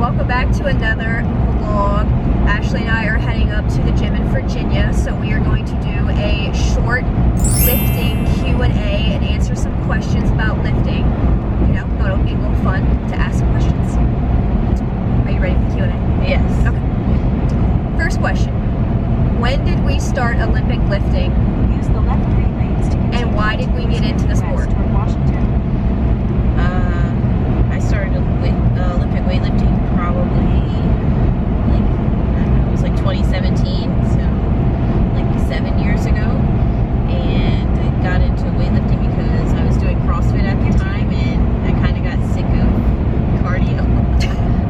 welcome back to another vlog. Ashley and I are heading up to the gym in Virginia, so we are going to do a short lifting Q A and answer some questions about lifting. You know, thought it would be a little fun to ask some questions. Are you ready for the Q A? Yes. Okay. First question. When did we start Olympic lifting? Use the left 3 lanes to continue. And why did we get into the sport? Toward Washington. I started Olympic weightlifting probably it was like 2017, so like 7 years ago. And I got into weightlifting because I was doing CrossFit at the time, and I kind of got sick of cardio.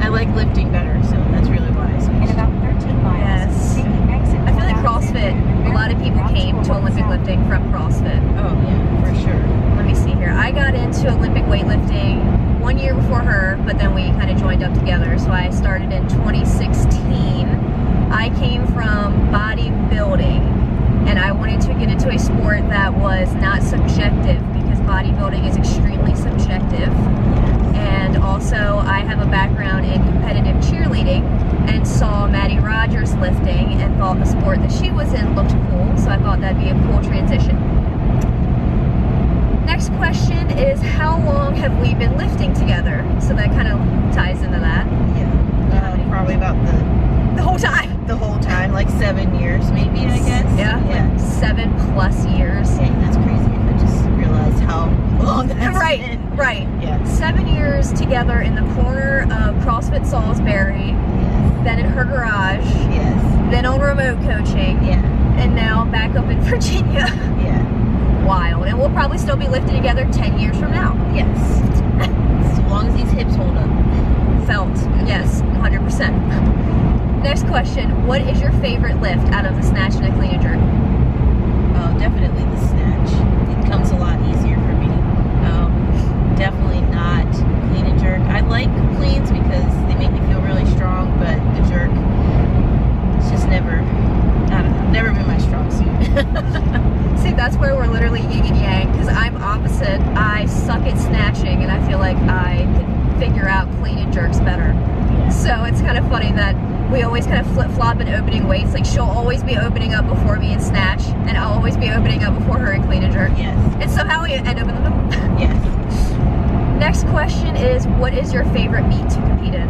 I like lifting better, so that's really why I switched. In about 13 miles, Yes. take the exit. I feel like CrossFit, a lot of people came to Olympic lifting from CrossFit. Oh yeah, for sure. Let me see here. I got into Olympic weightlifting 1 year before her, but then we kind of joined up together. So I started in 2016. I came from bodybuilding, and I wanted to get into a sport that was not subjective, because bodybuilding is extremely subjective. And also I have a background in competitive cheerleading and saw Maddie Rogers lifting and thought the sport that she was in looked cool, so I thought that'd be a cool transition. Next question is, how long have we been lifting together? So that kind of ties into that. Yeah, probably about The whole time. the whole time, like 7 years maybe, I guess. Yeah, like 7+ years. Dang, that's crazy. If I just realized how long that's Right, been. right. Yeah. 7 years together in the corner of CrossFit Salisbury, then in her garage, Yes. then on remote coaching, Yeah. and now back up in Virginia. Yeah. Wild. And we'll probably still be lifting together 10 years from now. Yes. As long as these hips hold up. Felt. Yes, 100%. Next question. What is your favorite lift out of the snatch and the clean and jerk? Oh, definitely the snatch. It comes a lot easier for me. Definitely not clean and jerk. I like cleans because they make me feel really strong, but the jerk, it's just never, I don't know, never been my strong suit. See, that's where we're literally yin and yang, because I'm opposite. I suck at snatching, and I feel like I can figure out clean and jerks better. Yeah. So it's kind of funny that we always kind of flip-flop in opening weights. Like, she'll always be opening up before me in snatch, and I'll always be opening up before her in clean and jerk. Yes. And somehow we end up in the middle. Yes. Next question is, what is your favorite meet to compete in?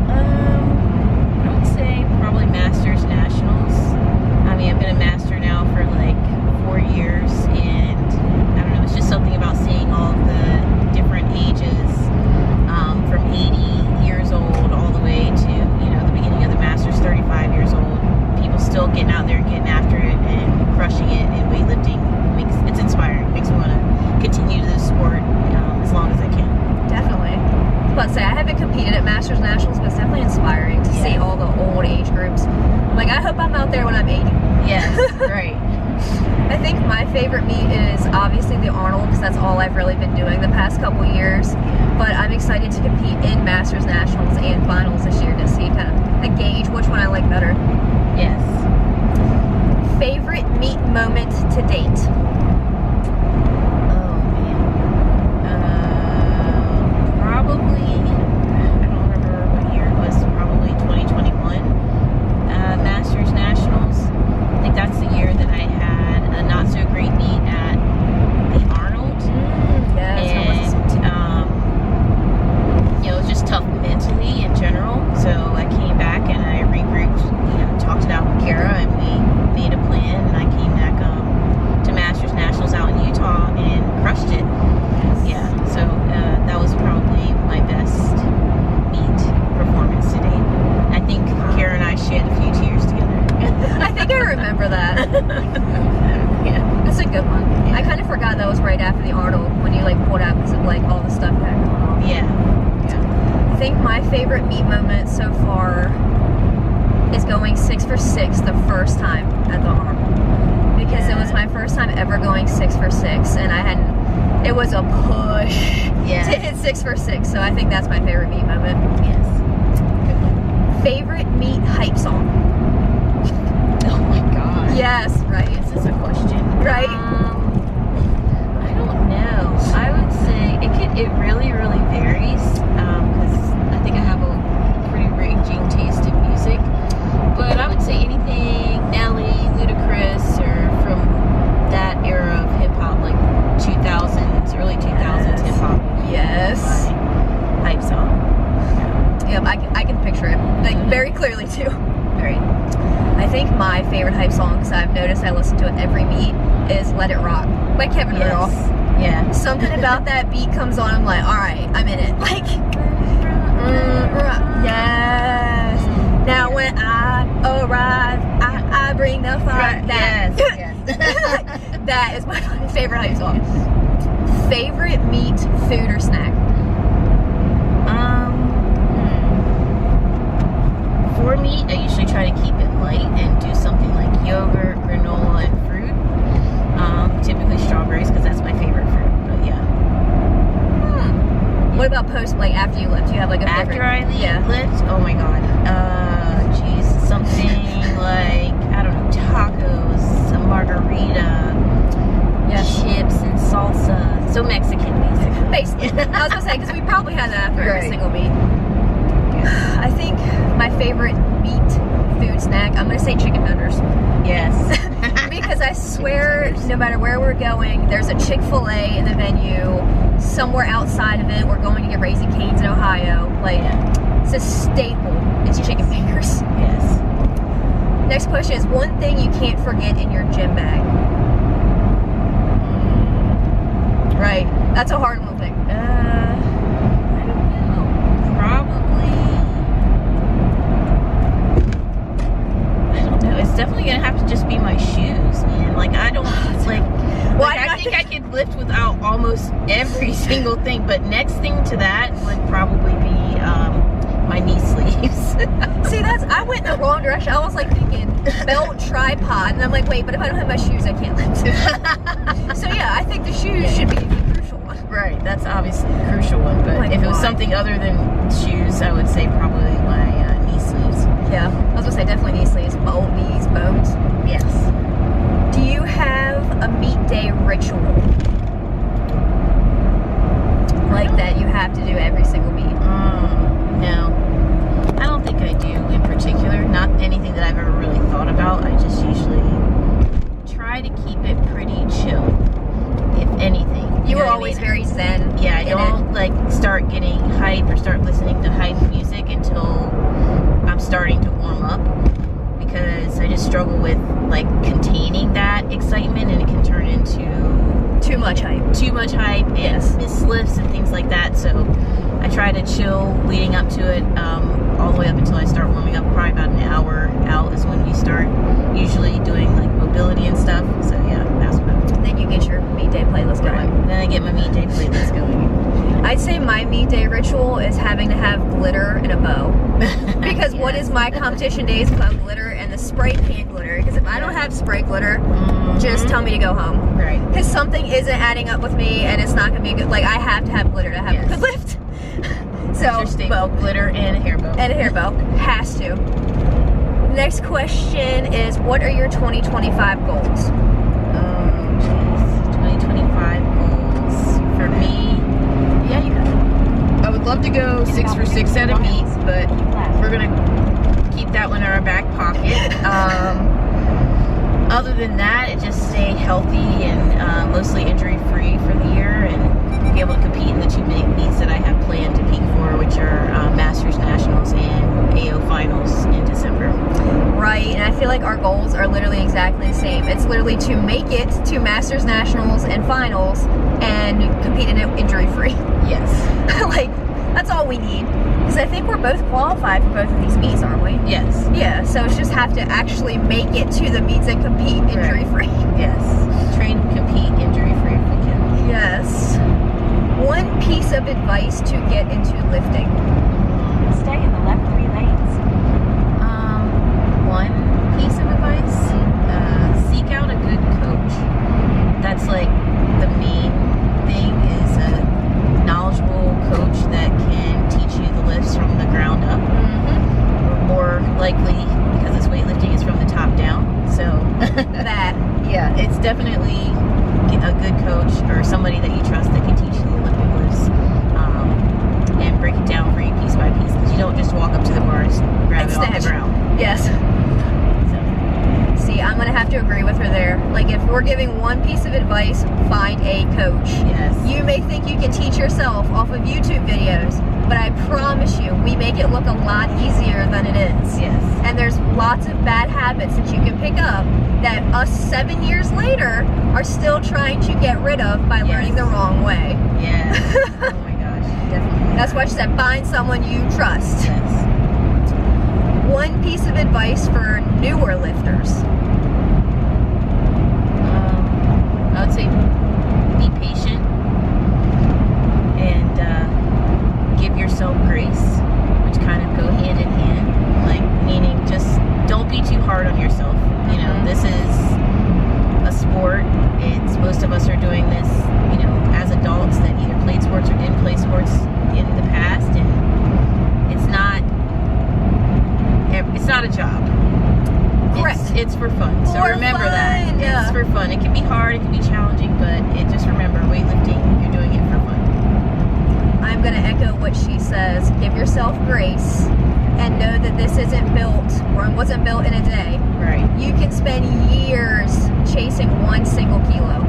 I would say probably Masters Nationals. I mean, I've been a master now for like 4 years, and I don't know, it's just something about seeing all of the different ages, from 80 years old all the way to, you know, the beginning of the Masters, 35 years old. People still getting out there, getting after it, and crushing it, and weightlifting it's inspiring. Makes me want to continue this sport as long as I can. Definitely. I was about to say, I haven't competed at Masters Nationals, but it's definitely inspiring to see all the old age groups. Like, I hope I'm out there when I'm 80. Yes, right. I think my favorite meet is obviously the Arnold, because that's all I've really been doing the past couple years. But I'm excited to compete in Masters Nationals and Finals this year to see kind of a gauge which one I like better. Yes. Favorite meet moment to date? Oh man. Probably, I don't remember what year it was, probably 2021 Masters Nationals. I think that's the year that I had a not so great meet at the Arnold. Yes. And you know, it was just tough mentally in general. So I came back and I regrouped, you know, talked it out with Kara, and we made a plan, and I came back to Masters Nationals out in Utah and crushed it. Yeah, so that was probably my best meet performance to date. I think Kara and I shed a few tears together. I think I remember that. Yeah. That's a good one. Yeah. I kind of forgot that was right after the Arnold, when you like pulled out because of like all the stuff that had going on. Yeah. I think my favorite meet moment so far is going 6 for 6 the first time at the Arnold, because it was my first time ever going 6 for 6, and I hadn't. It was a push to hit 6 for 6, so I think that's my favorite meet moment. Yes. Favorite meet hype song? Oh my god. Yes, right. Is this a question? Right. I don't know. I would say it really, really varies. Because like very clearly too. Right. I think my favorite hype song, because I've noticed I listen to it every meet, is "Let It Rock" by Kevin Rudolph. Yeah. Something about that beat comes on, I'm like, all right, I'm in it. Like, yes. Now when I arrive, I bring the fire. Right. That. Yes. That is my favorite hype song. Favorite meat, food, or snack? For me, I usually try to keep it light and do something like yogurt, granola, and fruit. Typically strawberries, because that's my favorite fruit. But yeah. What about post, like after you lift? Do you have like a favorite? After I Yeah. lift, oh my god. Geez, something like, I don't know, tacos, a margarita, Yes. chips and salsa. So Mexican, basically. Basically. I was gonna say, because we probably had that after every Right. single meet. I think my favorite meat food snack, I'm gonna say chicken tenders. Yes. Because I swear, no matter where we're going, there's a Chick-fil-A in the venue. Somewhere outside of it, we're going to get Raising Cane's in Ohio. Like, it's a staple. It's chicken fingers. Yes. Next question is one thing you can't forget in your gym bag. Right. That's a hard one thing. I don't know. Probably. I don't know. It's definitely gonna have to just be my shoes, man. Like I don't like. Well, Like, I think I could lift without almost every single thing. But next thing to that would probably be my knee sleeves. See, I went in the wrong direction. I was like thinking belt, tripod, and I'm like, wait, but if I don't have my shoes, I can't lift. So yeah, I think the shoes should be the crucial one. Right, that's obviously the crucial one. But Like, if it was why? something other than shoes, I would say probably my knee sleeves. Yeah, I was gonna say definitely knee sleeves, old knees, bones. Yes. Do you have a meet day ritual? Like that you have to do every single meet? No, I don't think I do in particular. Not anything that I've ever really thought about. I just usually try to keep it pretty chill, if anything. You were know what I always mean? very zen. Yeah, I in don't like start getting hype or start listening to hype music until I'm starting to warm up, because I just struggle with like containing that excitement, and it can turn into too much hype. and Yes. miss lifts and things like that. So I try to chill leading up to it, all the way up until I start warming up. Probably about an hour out is when we start usually doing like mobility and stuff. So yeah, that's what I'm doing. Then you get your meet day playlist going. And then I get my meet day playlist going. I'd say my meet day ritual is having to have glitter and a bow. Because what is my competition days without glitter and the spray can glitter? Because if I don't have spray glitter, just tell me to go home. Right. Because something isn't adding up with me, and it's not going to be a good. Like I have to have glitter to have a good lift. So Your staple, glitter and a hair bow. and a hair bow has to. Next question is, what are your 2025 goals? Oh, jeez. 2025 goals. For me, yeah, I would love to go 6 for 6 at a meet, but we're going to keep that one in our back pocket. Other than that, it just stay healthy and mostly injury-free for the year, and be able to compete in the two meets that I have planned to peak for, which are Masters Nationals and AO Finals in December. Right, and I feel like our goals are literally exactly the same. It's literally to make it to Masters Nationals and Finals and compete in it injury-free. Yes. Like, that's all we need. Because I think we're both qualified for both of these meets, aren't we? Yes. Yeah, so it's just have to actually make it to the meets and compete injury-free. Yes. Train and compete injury-free if we can. Yes. One piece of advice to get into lifting. Stay in the left 3 lanes. One piece of advice, seek out a good coach. That's like the main thing, is a knowledgeable coach that can teach you the lifts from the ground up. More likely, because it's weightlifting, is from the top down. So That. yeah, it's definitely a good coach or somebody that you trust that can teach you the Olympic lifts, and break it down for you piece by piece, because you don't just walk up to the bar and grab it off the ground. Yes. See, I'm going to have to agree with her there. Like, if we're giving one piece of advice, find a coach. Yes. You You may think you can teach yourself off of YouTube videos, but I promise you, we make it look a lot easier than it is. Yes. And there's lots of bad habits that you can pick up that us 7 years later are still trying to get rid of by learning the wrong way. Yeah. Oh my gosh, definitely. That's why she said, find someone you trust. Yes. One piece of advice for newer lifters. I would say be patient and give yourself grace, which kind of go hand in hand. Like, meaning just don't be too hard on yourself. You know, this is a sport. It's most of us are doing this, you know, as adults that either played sports or didn't play sports in the past, and it's not a job. Correct. It's for fun. So remember that. Yeah. It's for fun. It can be hard, it can be challenging, but just remember, weightlifting, you're doing it for fun. I'm going to echo what she says. Give yourself grace and know that this isn't built, or it wasn't built in a day. Right. You can spend years chasing 1 single kilo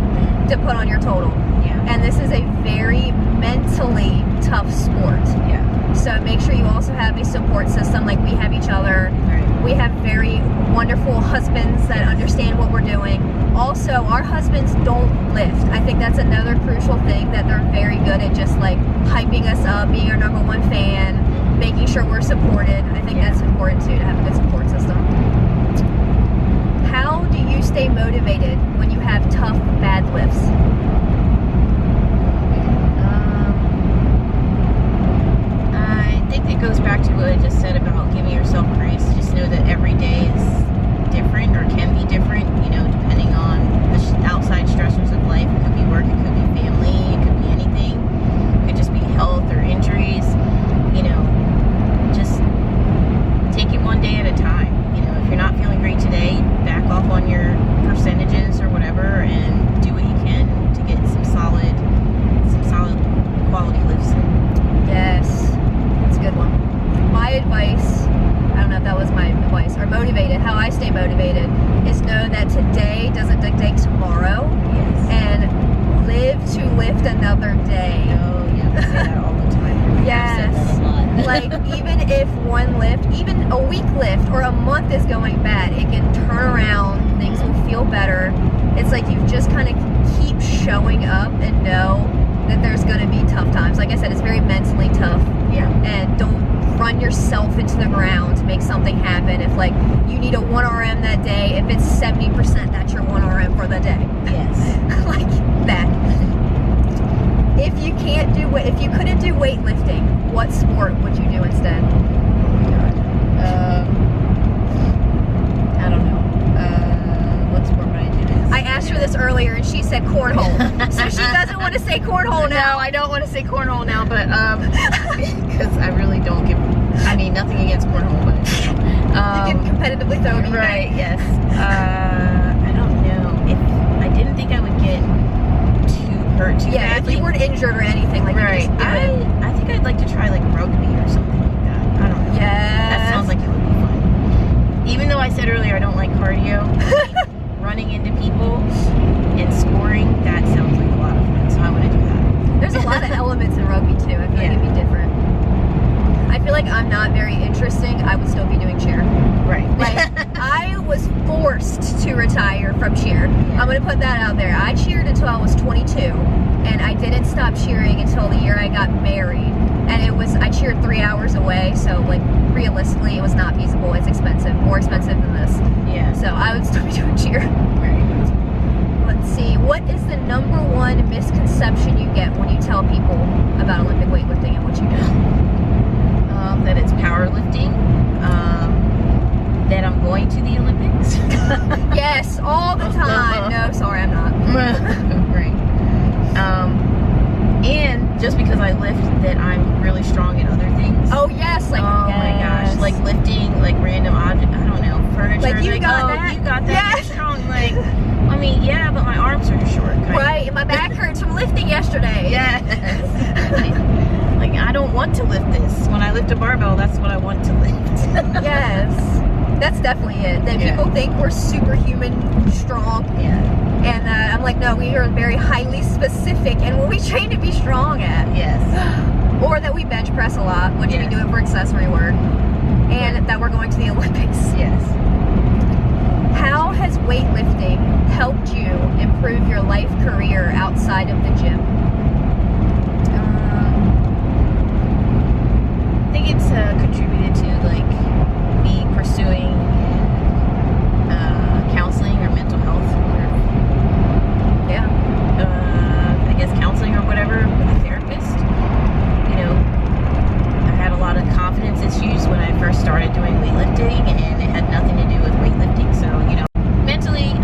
to put on your total. Yeah. And this is a very mentally tough sport. Yeah. So make sure you also have a support system like we have each other. Right. We have very wonderful husbands that understand what we're doing. Also, our husbands don't lift. I think that's another crucial thing, that they're very good at just like hyping us up, being our #1 fan, making sure we're supported. I think that's important too, to have a good support system. How do you stay motivated when you have tough, bad lifts? I think it goes back to what I just said about giving yourself grace. Just know that every day is different, or can be different, you know, depending on the outside stressors of life. It could be work, it could be family, it could be anything. It could just be health or injuries. You know, just take it one day at a time. You know, if you're not feeling great today, back off on your percentages or whatever, and do what you can to get some solid quality lifts in. Yes, that's a good one. My advice, I don't know if that was my advice, or motivated, how I stay motivated, is know that today doesn't dictate tomorrow, Yes. and live to lift another day. Oh, yeah, we say that all the time. Yes. I've said that a lot. Like, even if one lift, even a week lift or a month is going bad, it can turn around, things will feel better. It's like you just kind of keep showing up and know that there's going to be tough times. Like I said, it's very mentally tough. Yeah. And don't run yourself into the ground to make something happen. If like you need a 1 RM that day, if it's 70%, that's your 1 RM for the day. Yes. Like that. If you couldn't do weightlifting, what sport would you do instead? Oh my god. I don't know. What sport would I do next? I asked her this earlier and she said cornhole. So she doesn't want to say cornhole now. No, I don't want to say cornhole now, but because I really don't give. I mean, nothing against cornhole, but You can competitively throw me. right. Yes. I don't know. If I didn't think I would get hurt too Yeah, badly. if you weren't injured or anything, like Right. you just do it. I think I'd like to try like rugby or something like that. I don't know. Yes. That sounds like it would be fun. Even though I said earlier I don't like cardio, running into people and scoring, that sounds like a lot of fun. So I want to do that. There's a lot of elements in rugby too. I feel like it'd be different. I feel like I'm not very interesting. I would still be doing cheer. Right. Like, I was forced to retire from cheer. I'm going to put that out there. I cheered until I was 22, and I didn't stop cheering until the year I got married. And I cheered 3 hours away, so like realistically it was not feasible. It's expensive, more expensive than this. Yeah. So I would still be doing cheer. Right. Let's see, what is the #1 misconception you get when you tell people about Olympic weightlifting and what you do? That it's powerlifting. That I'm going to the Olympics. Yes, all the time. No, sorry, I'm not. Right. And just because I lift, that I'm really strong in other things. Oh yes, like oh my gosh, like lifting like random object. I don't know, furniture. Like, you got that? You got that. Yes. You're strong. Like, I mean, yeah, but my arms are short. Kind of. right, and my back hurts from lifting yesterday. Yes. Like, I don't want to lift this. When I lift a barbell, that's what I want to lift. Yes, that's definitely it. That Yeah. people think we're superhuman strong. Yeah. And I'm like, no, we are very highly specific and what we train to be strong at. Yes. Or that we bench press a lot, which we Yes. do it for accessory work. And that we're going to the Olympics. Yes. How has weightlifting helped you improve your life career outside of the gym? I think it's contributed to like me pursuing counseling or mental health, or Yeah. I guess counseling or whatever with a therapist. You know, I had a lot of confidence issues when I first started doing weightlifting, and it had nothing to do with weightlifting. So, you know, mentally,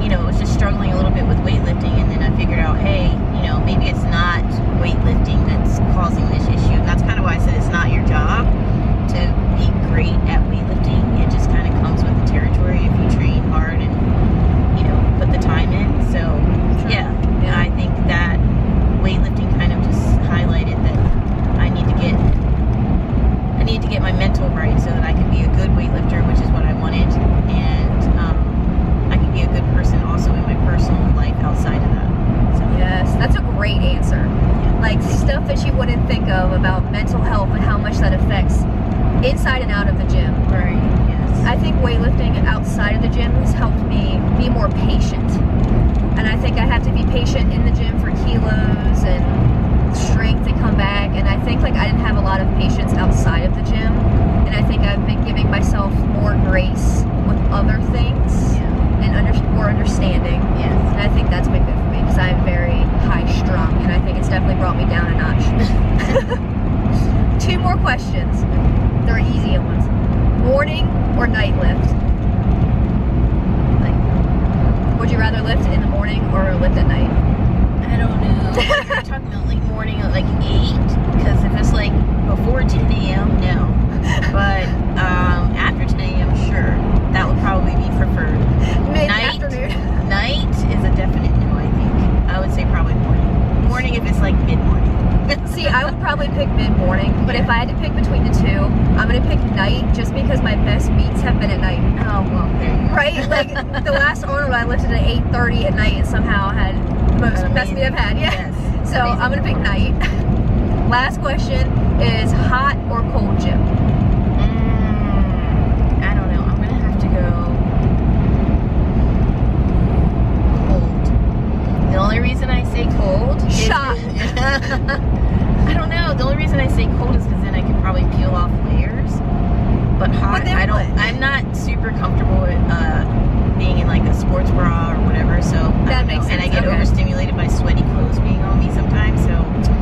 you know, I was just struggling a little bit with weightlifting, and then I figured out, hey, you know, maybe it's not weightlifting that's causing this issue. And that's kind of why I said it's not your job to be great at weightlifting. It just kind of comes with the territory if you train hard and, you know, put the time in. So, yeah, I think that weightlifting kind of just highlighted that I need to get my mental right so that I can be a good weightlifter, which is what I wanted, and I can be a good person also in my personal life outside of that. So, Yes, that's a great answer. Like stuff that you wouldn't think of about mental health and how much that affects inside and out of the gym. right, yes. I think weightlifting outside of the gym has helped me be more patient. And I think I have to be patient in the gym for kilos and strength to come back. And I think like I didn't have a lot of patience outside of the gym. And I think I've been giving myself more grace with other things and more understanding. Yes. And I think that's been good for me because I'm very high strung and I think it's definitely brought me down a notch. 2 more questions. They're easy ones. Morning or night lift? Like, would you rather lift in the morning or lift at night? I don't know. You're talking about like morning at like 8? Because if it's like before 10 a.m., no. But after 10 a.m., sure. That would probably be preferred. Mid-afternoon. Night is a definite no, I think. I would say probably morning. Morning if it's like mid-morning. See, I would probably pick mid-morning, but if I had to pick between the two, I'm going to pick night just because my best meets have been at night. Oh, well, there you go. Right? Like, the last Arnold I lifted at 8:30 at night and somehow had most best meet I've had. Yeah. Yes. So, I'm going to pick night. Last question is hot or cold gym? I don't know. I'm going to have to go cold. The only reason I say cold is... Shock. I don't know. The only reason I say cold is because then I can probably peel off layers. But hot, But then I don't. what? I'm not super comfortable with being in like a sports bra or whatever. So That I don't makes know. And I sense, get okay. overstimulated by sweaty clothes being on me sometimes. So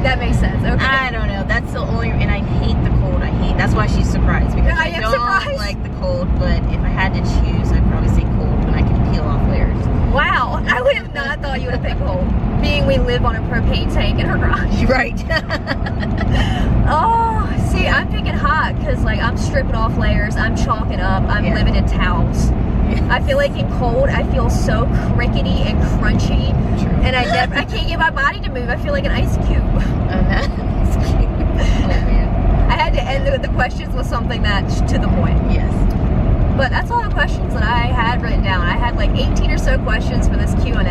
That makes sense. Okay. I don't know. That's the only. And I hate the cold. That's why she's surprised because I I am don't surprised. like the cold. But if I had to choose, I'd probably say cold when I can peel off layers. Wow. I would have not thought you would have picked cold. Being we live on a propane tank in her garage. Right. Oh, see, I'm picking hot because, like, I'm stripping off layers. I'm chalking up. I'm Yeah. living in towels. I feel like in cold, I feel so crickety and crunchy, True. and I can't get my body to move. I feel like an ice cube. That's cute. Oh man. I had to end the questions with something that's to the point. Yes. But that's all the questions that I had written down. I had like 18 or so questions for this Q&A.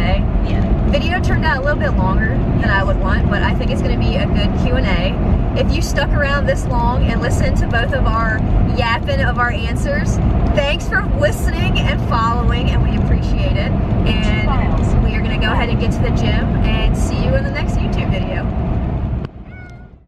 Yeah. Video turned out a little bit longer than I would want, but I think it's going to be a good Q&A. If you stuck around this long and listened to both of our yapping of our answers, thanks for listening and following, and we appreciate it. And we are going to go ahead and get to the gym and see you in the next YouTube video.